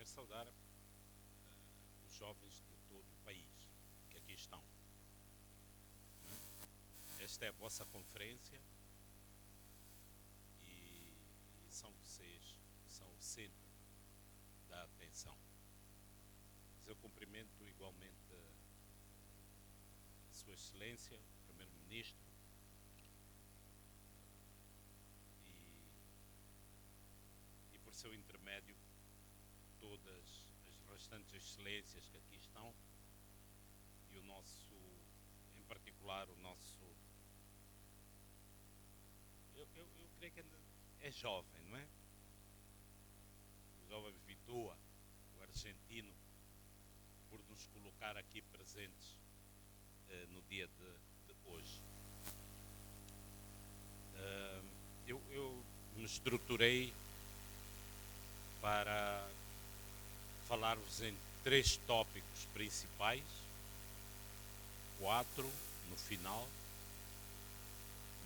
quero saudar os jovens de todo o país que aqui estão. Não é? Esta é a vossa conferência e são vocês que são o centro da atenção. Mas eu cumprimento igualmente Sua Excelência, o Primeiro-Ministro, e por seu intermédio todas as restantes excelências que aqui estão e o nosso, em particular, o nosso, eu creio que ainda é jovem, não é? O jovem Vitua, o argentino, por nos colocar aqui presentes no dia de hoje. Eu me estruturei para falar-vos em 3 tópicos principais, 4 no final,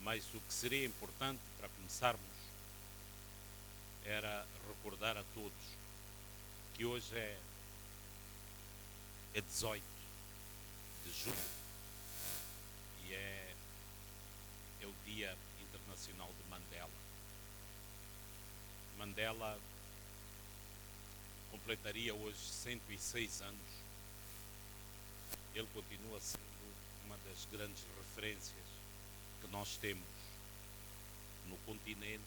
mas o que seria importante para começarmos era recordar a todos que hoje é 18 de julho e é o Dia Internacional de Mandela. Mandela completaria hoje 106 anos. Ele continua sendo uma das grandes referências que nós temos no continente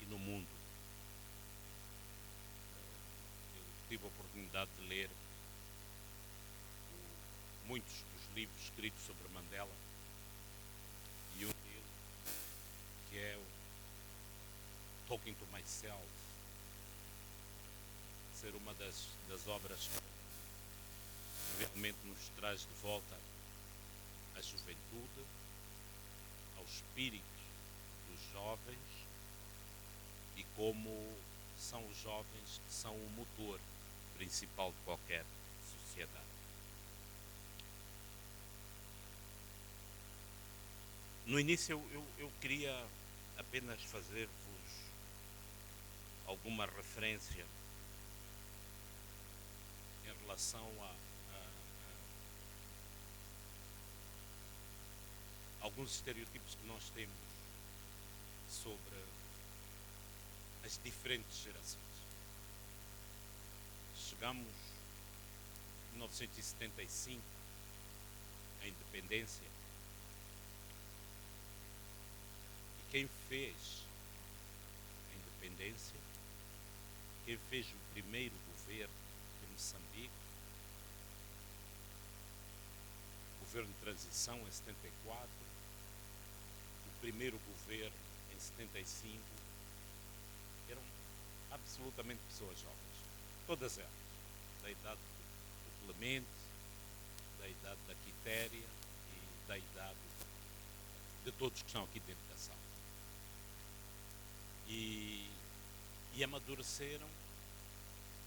e no mundo. Eu tive a oportunidade de ler muitos dos livros escritos sobre Mandela e um deles, que é o Talking to Myself, ser uma das obras que realmente nos traz de volta à juventude, ao espírito dos jovens e como são os jovens que são o motor principal de qualquer sociedade. No início eu queria apenas fazer-vos alguma referência em relação a alguns estereotipos que nós temos sobre as diferentes gerações. Chegamos em 1975, à independência, e quem fez a independência, quem fez o primeiro governo de Moçambique, o governo de transição em 74, o primeiro governo em 75, eram absolutamente pessoas jovens, todas elas, da idade do Clemente, da idade da Quitéria e da idade de todos que estão aqui dentro da sala. E amadureceram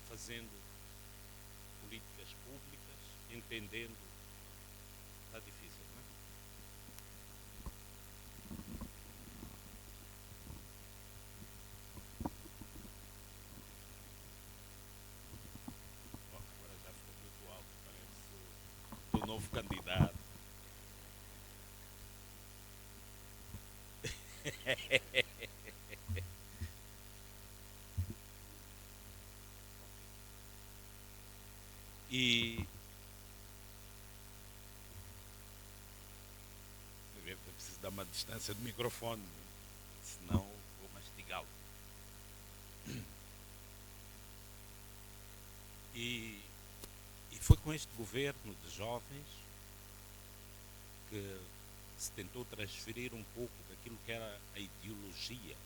fazendo políticas públicas, entendendo. Está difícil, não é? Bom, agora já ficou muito alto, parece do novo candidato. E eu preciso dar uma distância do microfone, senão vou mastigá-lo. E foi com este governo de jovens que se tentou transferir um pouco daquilo que era a ideologia,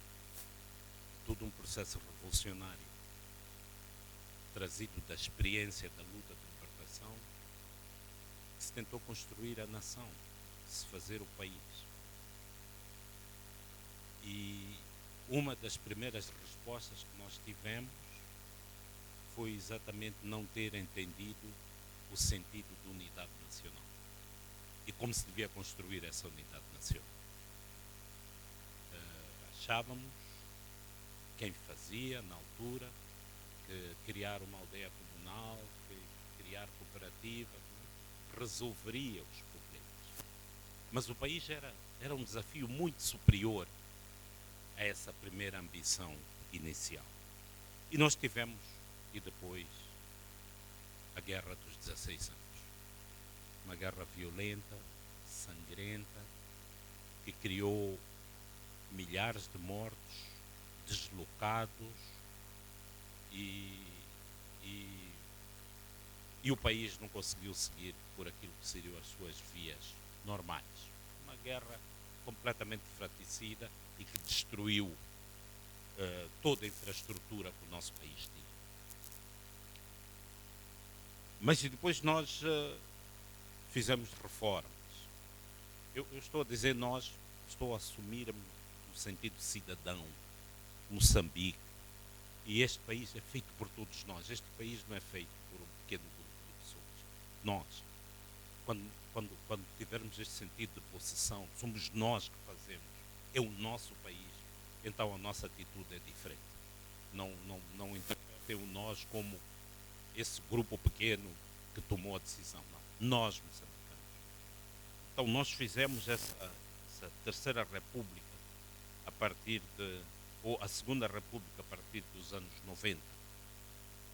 todo um processo revolucionário trazido da experiência da luta de libertação, que se tentou construir a nação, se fazer o país. E uma das primeiras respostas que nós tivemos foi exatamente não ter entendido o sentido de unidade nacional e como se devia construir essa unidade nacional. Achávamos, quem fazia na altura, que criar uma aldeia comunal, que criar cooperativa, resolveria os problemas. Mas o país era um desafio muito superior a essa primeira ambição inicial. E nós tivemos, e depois, a Guerra dos 16 anos. Uma guerra violenta, sangrenta, que criou milhares de mortos, deslocados e o país não conseguiu seguir por aquilo que seriam as suas vias normais. Uma guerra completamente fratricida e que destruiu toda a infraestrutura que o nosso país tinha. Mas depois nós fizemos reformas. Eu estou a dizer nós, estou a assumir-me no sentido cidadão, Moçambique. E este país é feito por todos nós. Este país não é feito por um pequeno grupo de pessoas. Nós, quando tivermos este sentido de possessão, somos nós que fazemos. É o nosso país. Então a nossa atitude é diferente. Não interpretem o nós como esse grupo pequeno que tomou a decisão. Não. Nós, moçambicanos. Então nós fizemos essa terceira república a partir ou a segunda república a partir dos anos 90,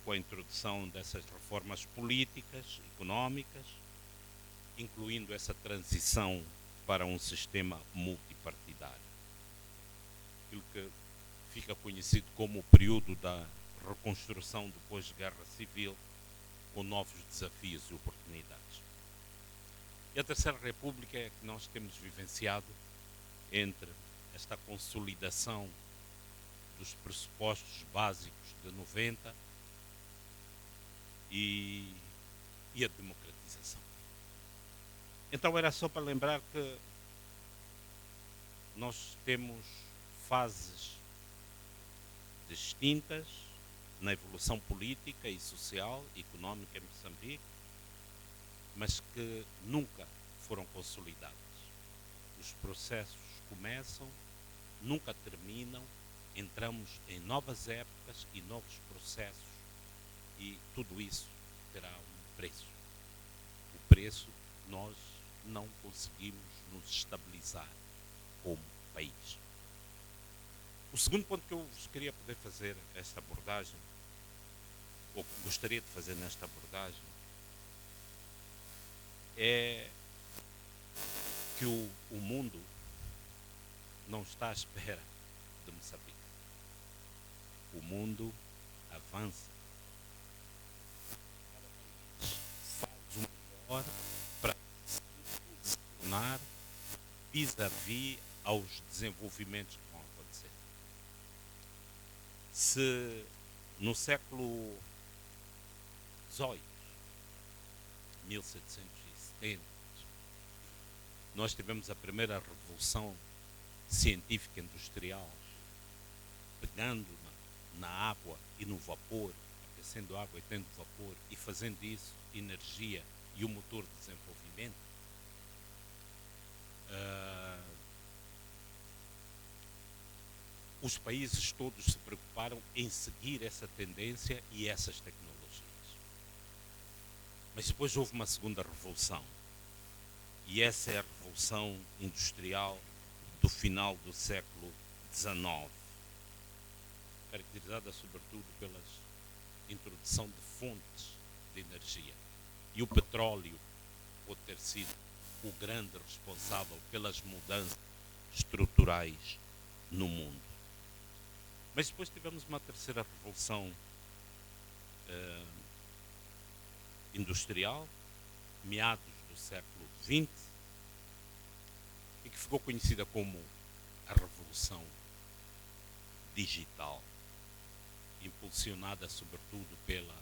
com a introdução dessas reformas políticas, económicas, incluindo essa transição para um sistema multipartidário. Aquilo que fica conhecido como o período da reconstrução depois da Guerra Civil, com novos desafios e oportunidades. E a Terceira República é que nós temos vivenciado entre esta consolidação dos pressupostos básicos de 90 e a democratização. Então era só para lembrar que nós temos fases distintas na evolução política e social e económica em Moçambique, mas que nunca foram consolidadas. Os processos começam, nunca terminam, entramos em novas épocas e novos processos e tudo isso terá um preço. O preço, nós não conseguimos nos estabilizar como país. O segundo ponto que eu vos queria poder fazer esta abordagem, ou gostaria de fazer nesta abordagem, é que o mundo não está à espera de Moçambique. O mundo avança. Faz o melhor para se posicionar vis-à-vis aos desenvolvimentos que vão acontecer. Se no século XVIII, 1770, nós tivemos a primeira revolução científica industrial, pegando na água e no vapor, aquecendo água e tendo vapor e fazendo isso energia e o motor de desenvolvimento. Os países todos se preocuparam em seguir essa tendência e essas tecnologias. Mas depois houve uma segunda revolução, e essa é a revolução industrial do final do século XIX, caracterizada sobretudo pela introdução de fontes de energia. E o petróleo pode ter sido o grande responsável pelas mudanças estruturais no mundo. Mas depois tivemos uma terceira revolução industrial, meados do século XX, e que ficou conhecida como a Revolução Digital, impulsionada sobretudo pela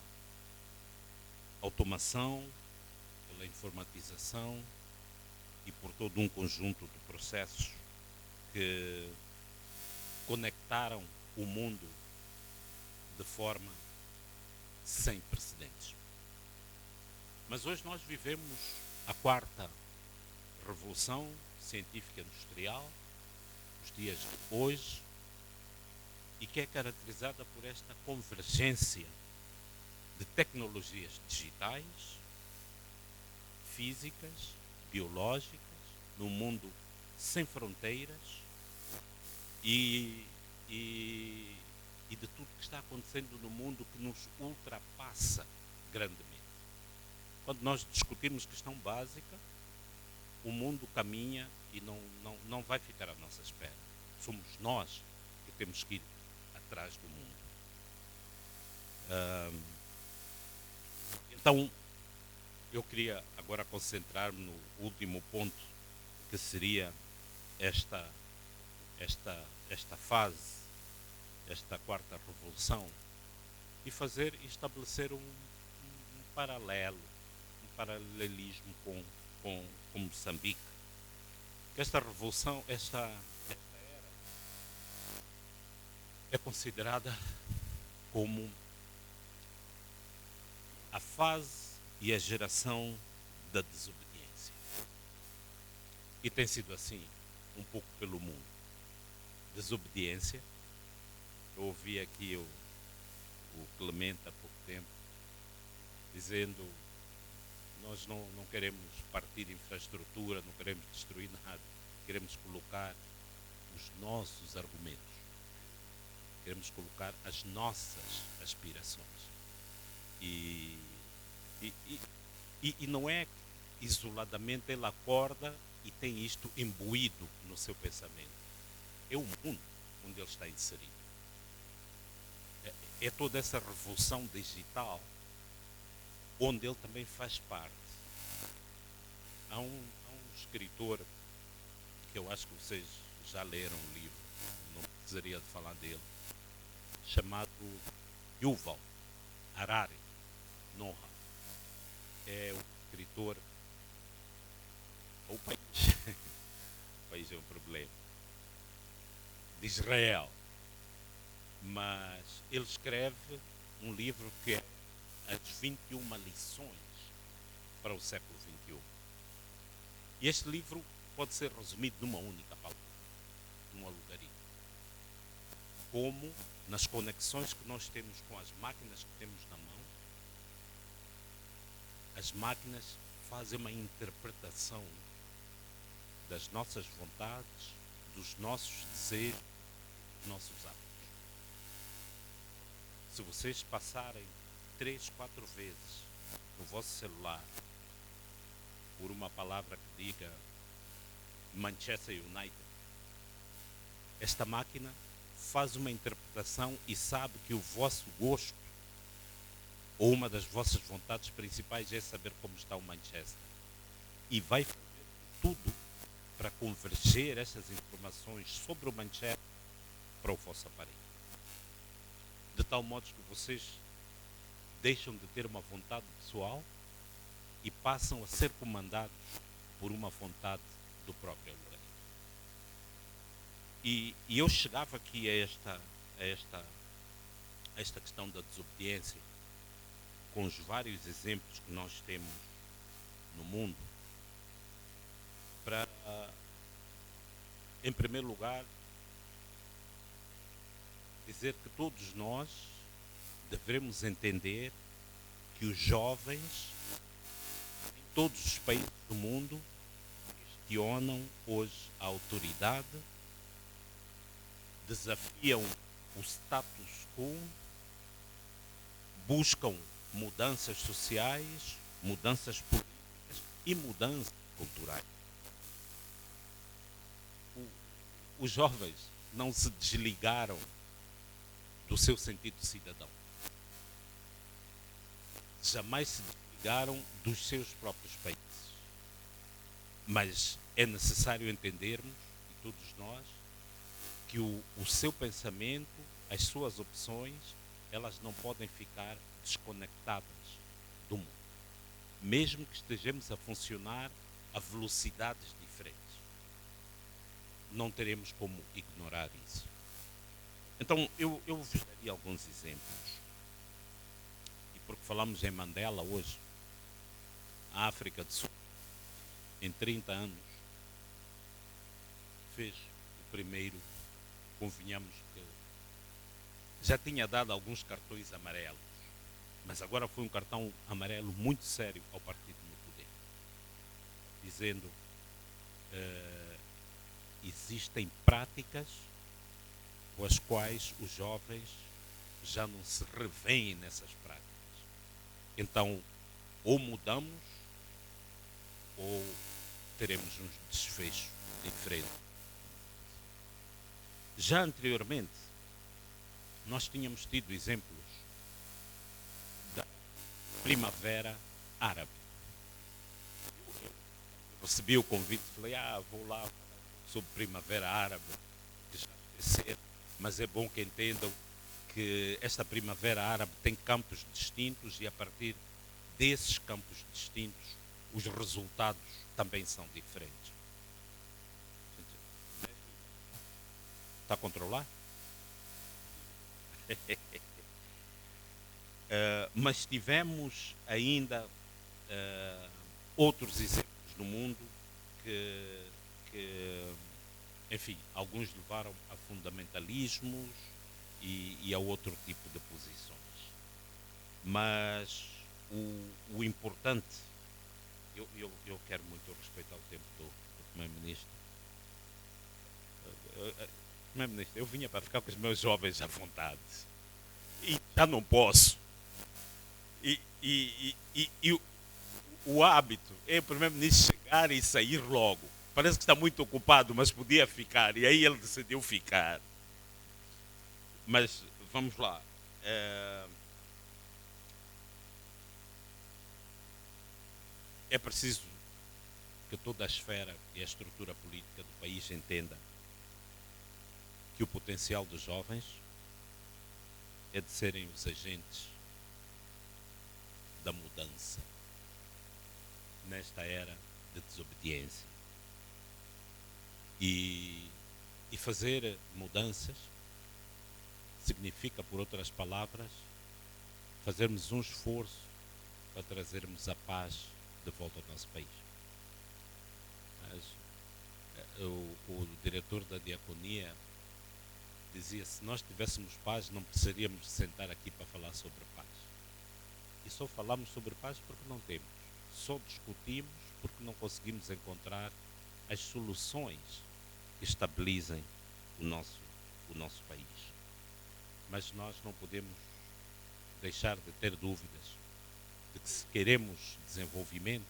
automação, pela informatização e por todo um conjunto de processos que conectaram o mundo de forma sem precedentes. Mas hoje nós vivemos a quarta revolução científica industrial, os dias de hoje, e que é caracterizada por esta convergência de tecnologias digitais, físicas, biológicas, num mundo sem fronteiras e, e, e de tudo que está acontecendo no mundo que nos ultrapassa grandemente. Quando nós discutimos questão básica, o mundo caminha e não vai ficar à nossa espera. Somos nós que temos que ir atrás do mundo. Então, eu queria agora concentrar-me no último ponto, que seria esta fase, esta quarta revolução, e estabelecer um paralelismo com Moçambique. Que esta revolução, esta era, é considerada como a fase e a geração da desobediência. E tem sido assim um pouco pelo mundo. Desobediência. Eu ouvi aqui o Clemente há pouco tempo dizendo: nós não queremos partir infraestrutura, não queremos destruir nada, queremos colocar os nossos argumentos, queremos colocar as nossas aspirações. E não é isoladamente ele acorda e tem isto imbuído no seu pensamento. É o mundo onde ele está inserido. É toda essa revolução digital onde ele também faz parte. Há um escritor que eu acho que vocês já leram o livro, não precisaria de falar dele, chamado Yuval Harari Noah. É o escritor. O país é um problema, de Israel, mas ele escreve um livro que é as 21 lições para o século XXI. E este livro pode ser resumido numa única palavra, num algarismo. Como nas conexões que nós temos com as máquinas que temos na mão, as máquinas fazem uma interpretação das nossas vontades, dos nossos desejos, dos nossos hábitos. Se vocês passarem 3, 4 vezes no vosso celular por uma palavra que diga Manchester United, esta máquina faz uma interpretação e sabe que o vosso gosto ou uma das vossas vontades principais é saber como está o Manchester. E vai fazer tudo para converger essas informações sobre o Manchester para o vosso aparelho. De tal modo que vocês deixam de ter uma vontade pessoal e passam a ser comandados por uma vontade do próprio algoritmo. E eu chegava aqui a esta questão da desobediência com os vários exemplos que nós temos no mundo para, em primeiro lugar, dizer que todos nós devemos entender que os jovens em todos os países do mundo questionam hoje a autoridade, desafiam o status quo, buscam mudanças sociais, mudanças políticas e mudanças culturais. Os jovens não se desligaram do seu sentido cidadão. Jamais se desligaram dos seus próprios países. Mas é necessário entendermos, e todos nós, que o seu pensamento, as suas opções, elas não podem ficar desconectadas do mundo. Mesmo que estejamos a funcionar a velocidades diferentes. Não teremos como ignorar isso. Então, eu vos daria alguns exemplos. E porque falamos em Mandela hoje, a África do Sul, em 30 anos, fez o primeiro, convenhamos que já tinha dado alguns cartões amarelos, mas agora foi um cartão amarelo muito sério ao partido no poder, dizendo existem práticas com as quais os jovens já não se revêem nessas práticas. Então, ou mudamos, ou teremos um desfecho diferente. Já anteriormente, nós tínhamos tido exemplos da primavera árabe. Recebi o convite, falei, vou lá sobre primavera árabe, que já vai ser, mas é bom que entendam que esta primavera árabe tem campos distintos e a partir desses campos distintos os resultados também são diferentes. Está a controlar? Mas tivemos ainda outros exemplos no mundo que, enfim, alguns levaram a fundamentalismos e a outro tipo de posições. Mas o importante, eu quero muito respeitar o tempo do Primeiro-Ministro. Primeiro-Ministro, eu vinha para ficar com os meus jovens à vontade e já não posso. E o hábito é o Primeiro-Ministro chegar e sair logo. Parece que está muito ocupado, mas podia ficar. E aí ele decidiu ficar. Mas vamos lá. É preciso que toda a esfera e a estrutura política do país entenda que o potencial dos jovens é de serem os agentes da mudança nesta era de desobediência. E fazer mudanças significa, por outras palavras, fazermos um esforço para trazermos a paz de volta ao nosso país. Mas, o diretor da diaconia dizia: se nós tivéssemos paz, não precisaríamos sentar aqui para falar sobre paz. E só falamos sobre paz porque não temos. Só discutimos porque não conseguimos encontrar as soluções que estabilizem o nosso país. Mas nós não podemos deixar de ter dúvidas de que, se queremos desenvolvimento,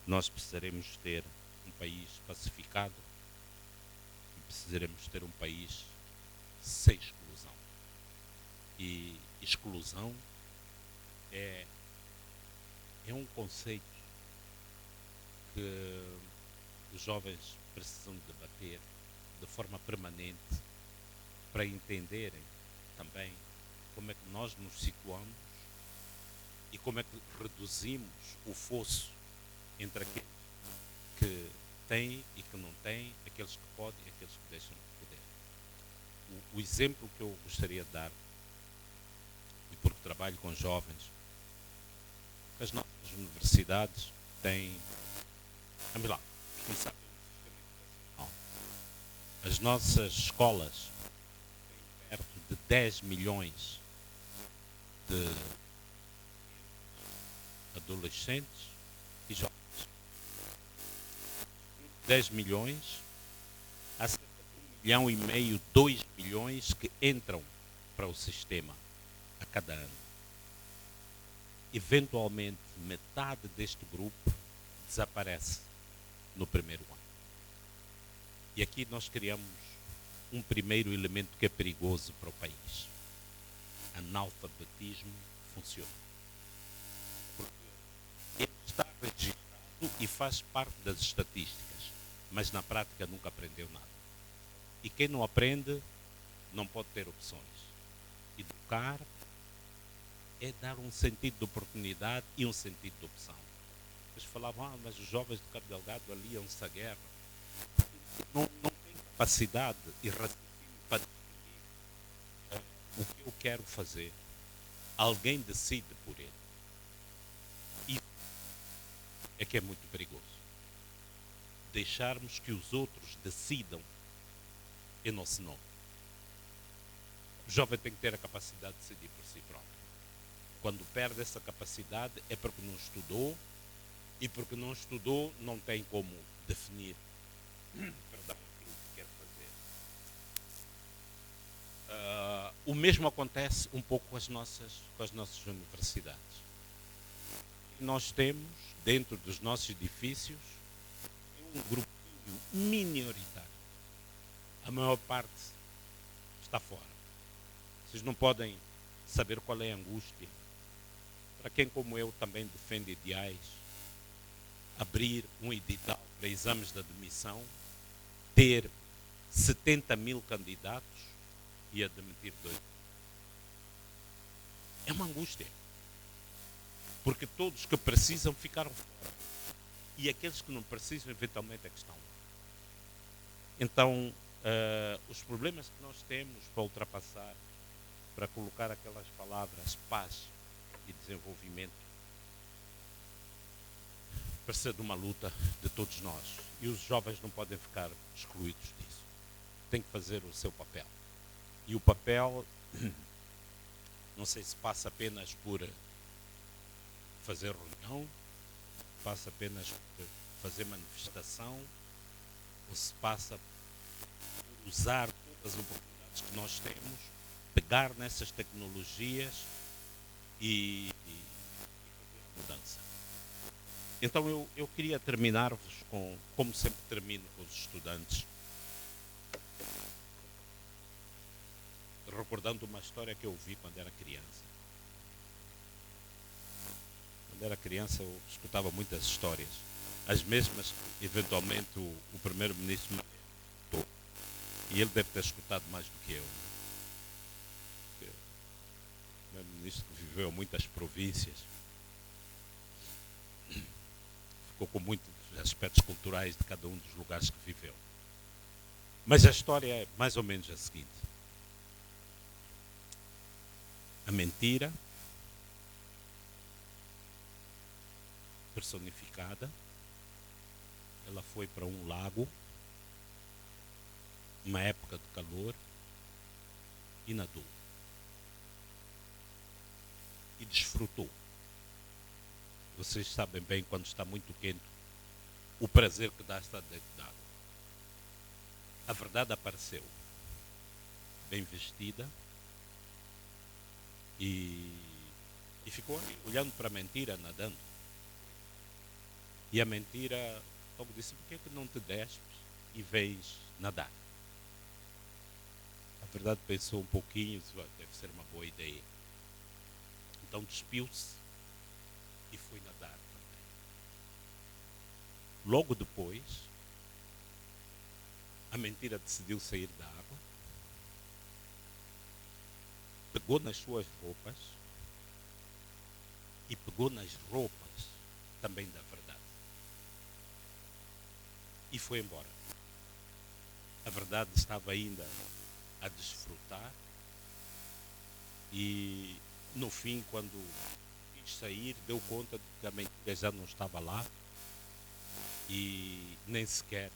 nós precisaremos ter um país pacificado e precisaremos ter um país sem exclusão. E exclusão é um conceito que os jovens precisam debater de forma permanente para entenderem também como é que nós nos situamos e como é que reduzimos o fosso entre aqueles que têm e que não têm, aqueles que podem e aqueles que deixam de poder. O exemplo que eu gostaria de dar, e porque trabalho com jovens, as nossas universidades têm, vamos lá, começar pelo sistema educacional. As nossas escolas têm perto de 10 milhões de adolescentes e jovens. 10 milhões, há cerca de 1,5 milhão, 2 milhões que entram para o sistema a cada ano. Eventualmente, metade deste grupo desaparece no primeiro ano. E aqui nós criamos um primeiro elemento que é perigoso para o país: analfabetismo funcional. Porque ele está registrado e faz parte das estatísticas, mas na prática nunca aprendeu nada. E quem não aprende não pode ter opções. Educar é dar um sentido de oportunidade e um sentido de opção. Eles falavam: mas os jovens do Cabo Delgado aliam-se à guerra. Não têm capacidade e raciocínio para decidir o que eu quero fazer. Alguém decide por ele. Isso é que é muito perigoso. Deixarmos que os outros decidam em nosso nome. O jovem tem que ter a capacidade de decidir por si próprio. Quando perde essa capacidade é porque não estudou, e porque não estudou não tem como definir perdão, aquilo que quer fazer. O mesmo acontece um pouco com as nossas universidades. Nós temos, dentro dos nossos edifícios, um grupinho minoritário. A maior parte está fora. Vocês não podem saber qual é a angústia. Para quem, como eu, também defende ideais, abrir um edital para exames de admissão, ter 70 mil candidatos e admitir 2. É uma angústia. Porque todos que precisam ficaram fora. E aqueles que não precisam, eventualmente, é que estão lá. Então, os problemas que nós temos para ultrapassar, para colocar aquelas palavras paz e desenvolvimento, precisa de uma luta de todos nós. E os jovens não podem ficar excluídos disso. Têm que fazer o seu papel. E o papel, não sei se passa apenas por fazer reunião, passa apenas por fazer manifestação, ou se passa por usar todas as oportunidades que nós temos, pegar nessas tecnologias e fazer a mudança. Então eu queria terminar-vos com, como sempre termino com os estudantes, recordando uma história que eu ouvi quando era criança. Quando era criança eu escutava muitas histórias, as mesmas que eventualmente o primeiro-ministro me contou. E ele deve ter escutado mais do que eu. O primeiro-ministro que viveu em muitas províncias, ficou com muitos aspectos culturais de cada um dos lugares que viveu. Mas a história é mais ou menos a seguinte. A mentira personificada, ela foi para um lago, uma época de calor, e nadou. E desfrutou. Vocês sabem bem, quando está muito quente, o prazer que dá estar dentro d'água. A verdade apareceu, bem vestida, e ficou ali, olhando para a mentira, nadando. E a mentira logo disse: por que é que não te despes e vens nadar? A verdade pensou um pouquinho e disse: deve ser uma boa ideia. Então despiu-se e foi nadar também. Logo depois, a mentira decidiu sair da água, pegou nas suas roupas e pegou nas roupas também da verdade e foi embora. A verdade estava ainda a desfrutar e no fim, quando quis sair, deu conta de que a mentira já não estava lá e nem sequer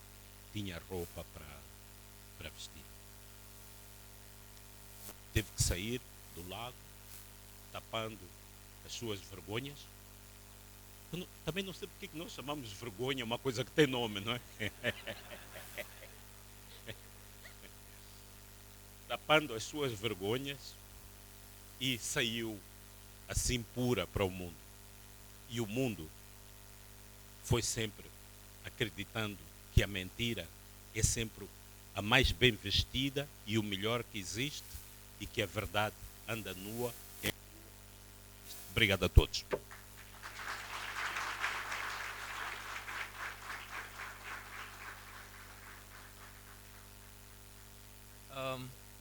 tinha roupa para vestir. Teve que sair do lago, tapando as suas vergonhas. Eu também não sei porque que nós chamamos de vergonha uma coisa que tem nome, não é? Tapando as suas vergonhas e saiu assim pura para o mundo. E o mundo foi sempre acreditando que a mentira é sempre a mais bem vestida e o melhor que existe e que a verdade anda nua. Obrigado a todos.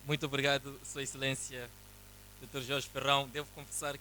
Muito obrigado, Sua Excelência, Dr. Jorge Ferrão. Devo confessar